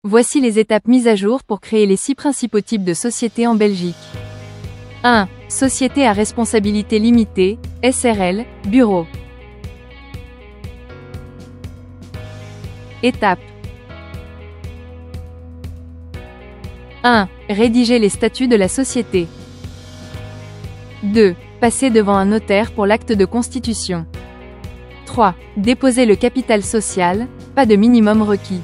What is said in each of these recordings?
Voici les étapes mises à jour pour créer les 6 principaux types de sociétés en Belgique. 1. Société à responsabilité limitée, SRL, bureau. Étape 1. Rédiger les statuts de la société. 2. Passer devant un notaire pour l'acte de constitution. 3. Déposer le capital social, pas de minimum requis.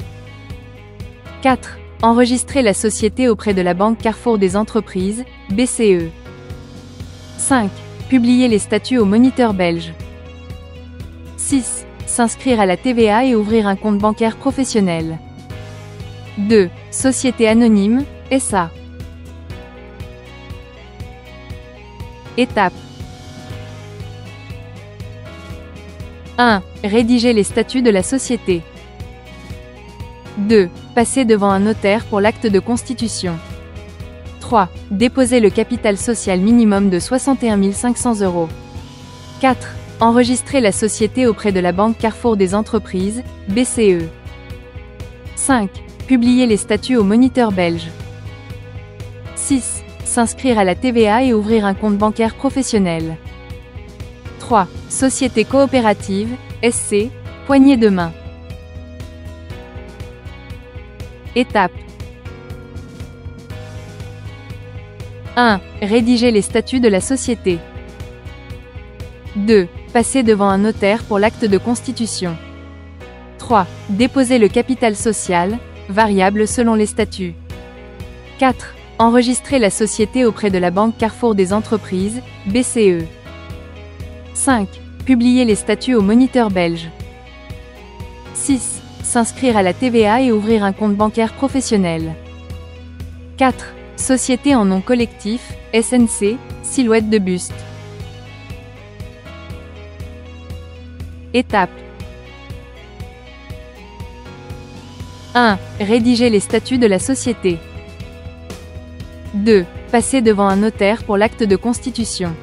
4. Enregistrer la société auprès de la Banque Carrefour des entreprises, BCE. 5. Publier les statuts au Moniteur belge. 6. S'inscrire à la TVA et ouvrir un compte bancaire professionnel. 2. Société anonyme, SA. Étape 1. Rédiger les statuts de la société. 2. Passer devant un notaire pour l'acte de constitution. 3. Déposer le capital social minimum de 61 500 €. 4. Enregistrer la société auprès de la Banque Carrefour des entreprises, BCE. 5. Publier les statuts au Moniteur belge. 6. S'inscrire à la TVA et ouvrir un compte bancaire professionnel. 3. Société coopérative, SC, poignée de main. Étape 1. Rédiger les statuts de la société. 2. Passer devant un notaire pour l'acte de constitution. 3. Déposer le capital social, variable selon les statuts. 4. Enregistrer la société auprès de la Banque Carrefour des entreprises, BCE. 5. Publier les statuts au Moniteur belge. 6. S'inscrire à la TVA et ouvrir un compte bancaire professionnel. 4. Société en nom collectif, SNC, silhouette de buste. Étape 1. Rédiger les statuts de la société. 2. Passer devant un notaire pour l'acte de constitution.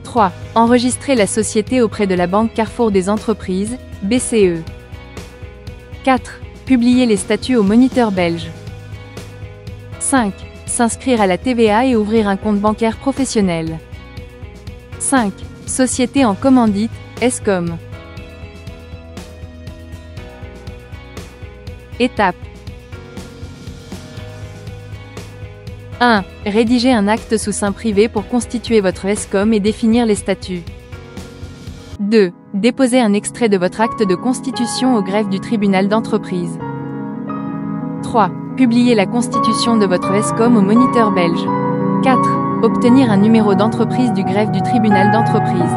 3. Enregistrer la société auprès de la Banque Carrefour des entreprises, BCE. 4. Publier les statuts au Moniteur belge. 5. S'inscrire à la TVA et ouvrir un compte bancaire professionnel. 5. Société en commandite, ESCOM. Étape 1. Rédiger un acte sous seing privé pour constituer votre ESCOM et définir les statuts. 2. Déposer un extrait de votre acte de constitution au greffe du tribunal d'entreprise. 3. Publier la constitution de votre ESCOM au Moniteur belge. 4. Obtenir un numéro d'entreprise du greffe du tribunal d'entreprise.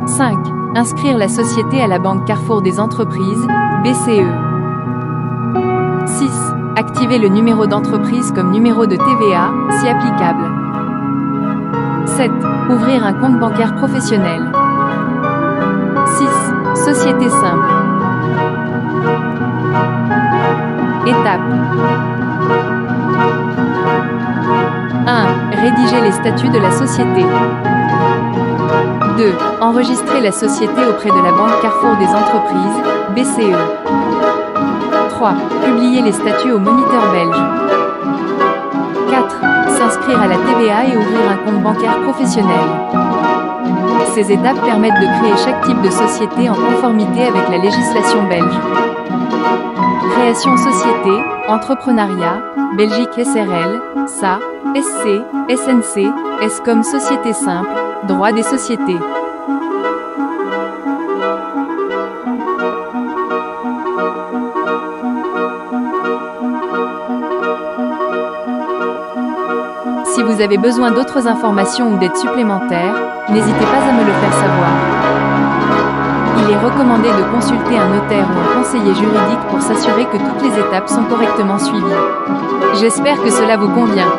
5. Inscrire la société à la Banque Carrefour des entreprises, BCE. 6. Activer le numéro d'entreprise comme numéro de TVA, si applicable. 7. Ouvrir un compte bancaire professionnel. 6. Société simple. Étape 1. Rédiger les statuts de la société. 2. Enregistrer la société auprès de la Banque Carrefour des entreprises, BCE. 3. Publier les statuts au Moniteur belge. 4. S'inscrire à la TVA et ouvrir un compte bancaire professionnel. Ces étapes permettent de créer chaque type de société en conformité avec la législation belge. Création société, entrepreneuriat, Belgique SRL, SA, SC, SNC, ESCOM société simple, droit des sociétés. Si vous avez besoin d'autres informations ou d'aides supplémentaires, n'hésitez pas à me le faire savoir. Il est recommandé de consulter un notaire ou un conseiller juridique pour s'assurer que toutes les étapes sont correctement suivies. J'espère que cela vous convient.